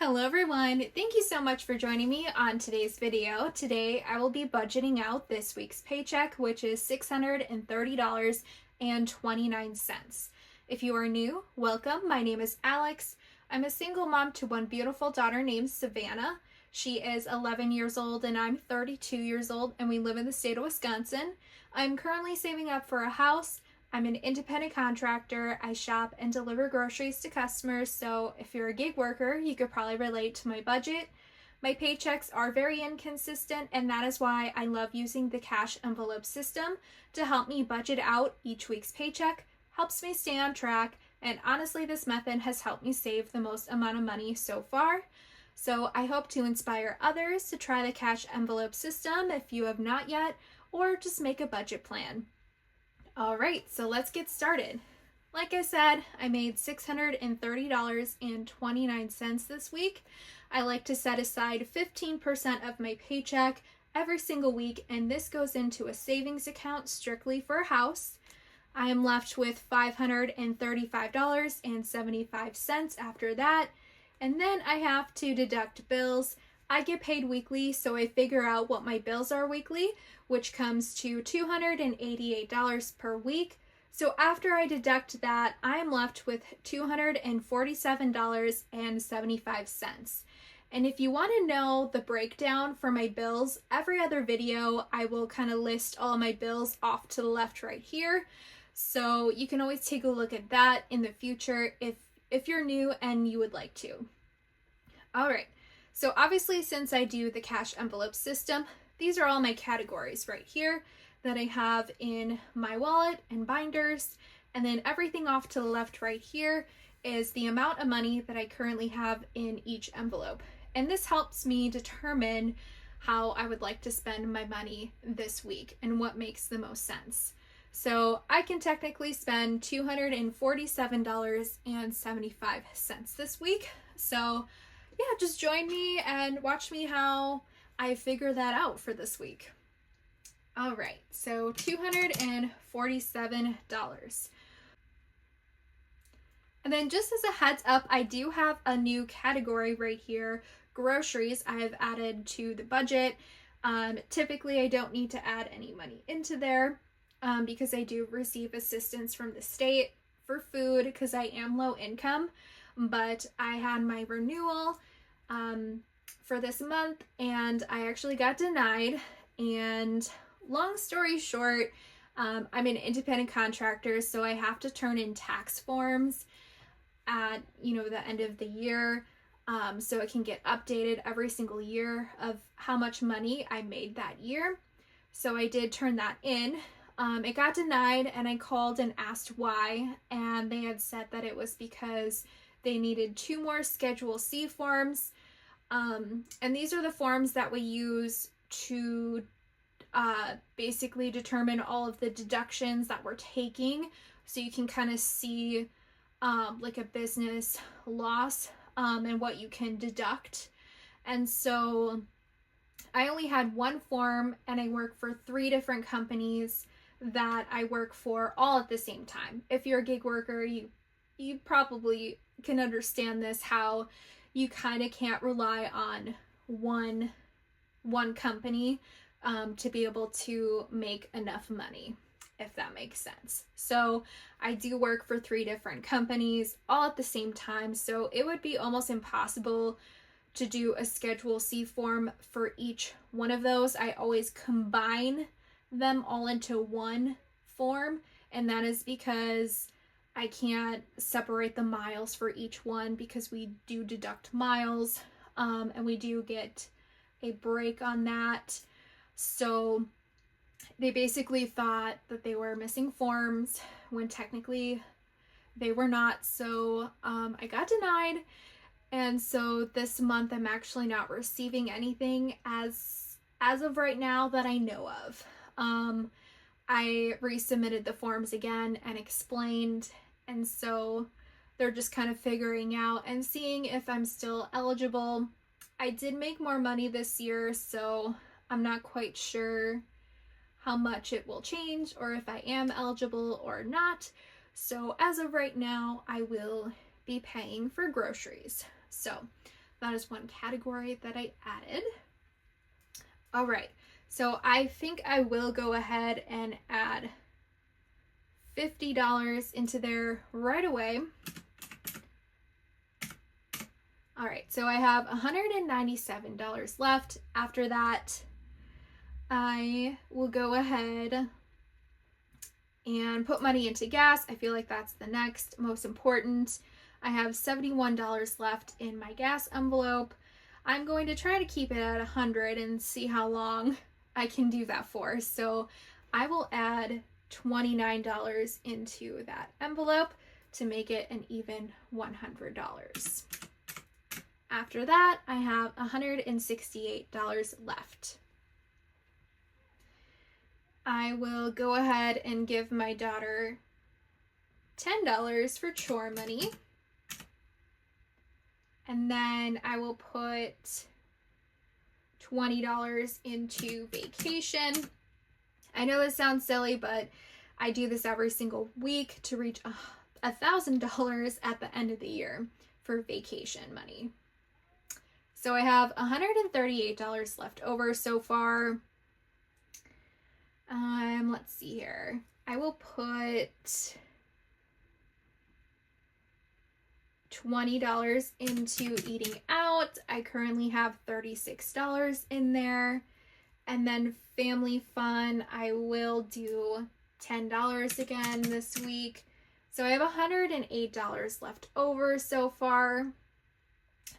Hello everyone, thank you so much for joining me on today's video. Today I will be budgeting out this week's paycheck, which is $630.29. If you are new, welcome. My name is Alex. I'm a single mom to one beautiful daughter named Savannah. She is 11 years old and I'm 32 years old, and we live in the state of Wisconsin. I'm currently saving up for a house. I'm an independent contractor. I shop and deliver groceries to customers, so if you're a gig worker, you could probably relate to my budget. My paychecks are very inconsistent, and that is why I love using the cash envelope system to help me budget out each week's paycheck, helps me stay on track, and honestly, this method has helped me save the most amount of money so far. So I hope to inspire others to try the cash envelope system if you have not yet, or just make a budget plan. Alright, so let's get started. Like I said, I made $630.29 this week. I like to set aside 15% of my paycheck every single week, and this goes into a savings account strictly for a house. I am left with $535.75 after that, and then I have to deduct bills. I get paid weekly, so I figure out what my bills are weekly, which comes to $288 per week. So after I deduct that, I am left with $247.75. And if you want to know the breakdown for my bills, every other video I will kind of list all my bills off to the left right here. So you can always take a look at that in the future if you're new and you would like to. All right. So obviously, since I do the cash envelope system, these are all my categories right here that I have in my wallet and binders. And then everything off to the left right here is the amount of money that I currently have in each envelope. And this helps me determine how I would like to spend my money this week and what makes the most sense. So I can technically spend $247.75 this week. So yeah, just join me and watch me how I figure that out for this week. All right, so $247. And then just as a heads up, I do have a new category right here, groceries, I've added to the budget. Typically, I don't need to add any money into there because I do receive assistance from the state for food because I am low income. But I had my renewal for this month and I actually got denied. And long story short, I'm an independent contractor, so I have to turn in tax forms at the end of the year, so it can get updated every single year of how much money I made that year. So I did turn that in. It got denied and I called and asked why, and they had said that it was because they needed 2 more Schedule C forms. And these are the forms that we use to basically determine all of the deductions that we're taking. So you can kind of see like a business loss and what you can deduct. And so I only had one form, and I work for 3 different companies that I work for all at the same time. If you're a gig worker, you probably can understand this, how you kind of can't rely on one company to be able to make enough money, if that makes sense. So I do work for 3 different companies all at the same time, so it would be almost impossible to do a Schedule C form for each one of those. I always combine them all into one form, and that is because I can't separate the miles for each one because we do deduct miles, and we do get a break on that. So they basically thought that they were missing forms when technically they were not. So I got denied, and so this month I'm actually not receiving anything as of right now that I know of. I resubmitted the forms again and explained, and so they're just kind of figuring out and seeing if I'm still eligible. I did make more money this year, so I'm not quite sure how much it will change or if I am eligible or not. So as of right now, I will be paying for groceries. So that is one category that I added. All right, so I think I will go ahead and add $50 into there right away. All right, so I have $197 left. After that, I will go ahead and put money into gas. I feel like that's the next most important. I have $71 left in my gas envelope. I'm going to try to keep it at 100 and see how long I can do that for. So I will add $29 into that envelope to make it an even $100. After that, I have $168 left. I will go ahead and give my daughter $10 for chore money. And then I will put $20 into vacation. I know this sounds silly, but I do this every single week to reach $1,000 at the end of the year for vacation money. So I have $138 left over so far. Let's see here. I will put $20 into eating out. I currently have $36 in there. And then family fun, I will do $10 again this week. So I have $108 left over so far.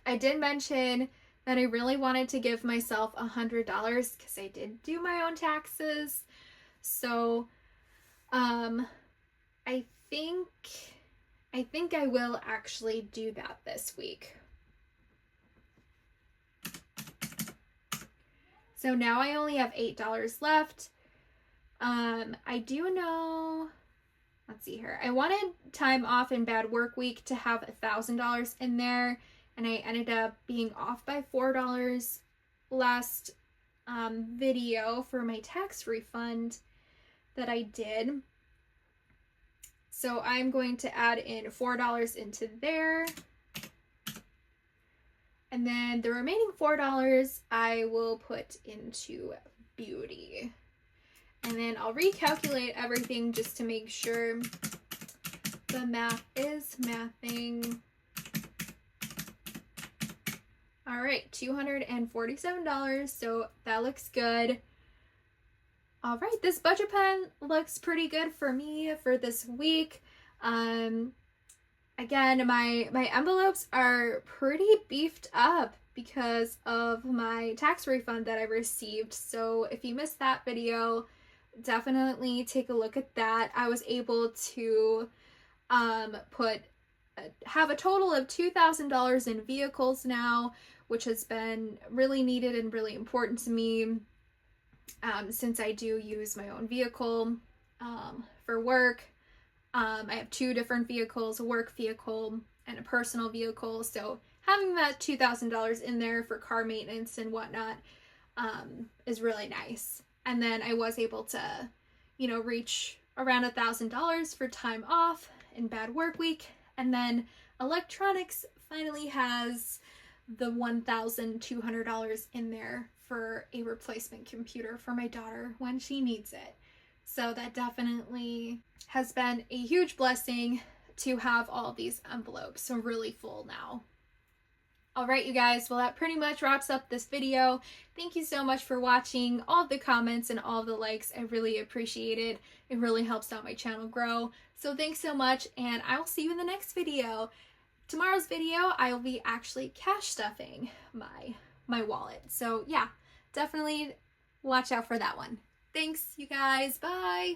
I did mention that I really wanted to give myself $100 because I did do my own taxes. So I think I will actually do that this week. So now I only have $8 left. I do know, let's see here. I wanted time off in bad work week to have $1,000 in there, and I ended up being off by $4 last video for my tax refund that I did. So I'm going to add in $4 into there. And then the remaining $4 I will put into beauty. And then I'll recalculate everything just to make sure the math is mathing. All right, $247, so that looks good. All right, this budget pen looks pretty good for me for this week. Again, my envelopes are pretty beefed up because of my tax refund that I received. So if you missed that video, definitely take a look at that. I was able to have a total of $2,000 in vehicles now, which has been really needed and really important to me since I do use my own vehicle for work. I have two different vehicles, a work vehicle and a personal vehicle. So having that $2,000 in there for car maintenance and whatnot is really nice. And then I was able to, reach around $1,000 for time off in bad work week. And then electronics finally has the $1,200 in there for a replacement computer for my daughter when she needs it. So that definitely has been a huge blessing to have all these envelopes really full now. All right, you guys, well, that pretty much wraps up this video. Thank you so much for watching. All of the comments and all of the likes, I really appreciate it. It really helps out my channel grow. So thanks so much, and I will see you in the next video. Tomorrow's video, I will be actually cash stuffing my wallet. So yeah, definitely watch out for that one. Thanks, you guys. Bye.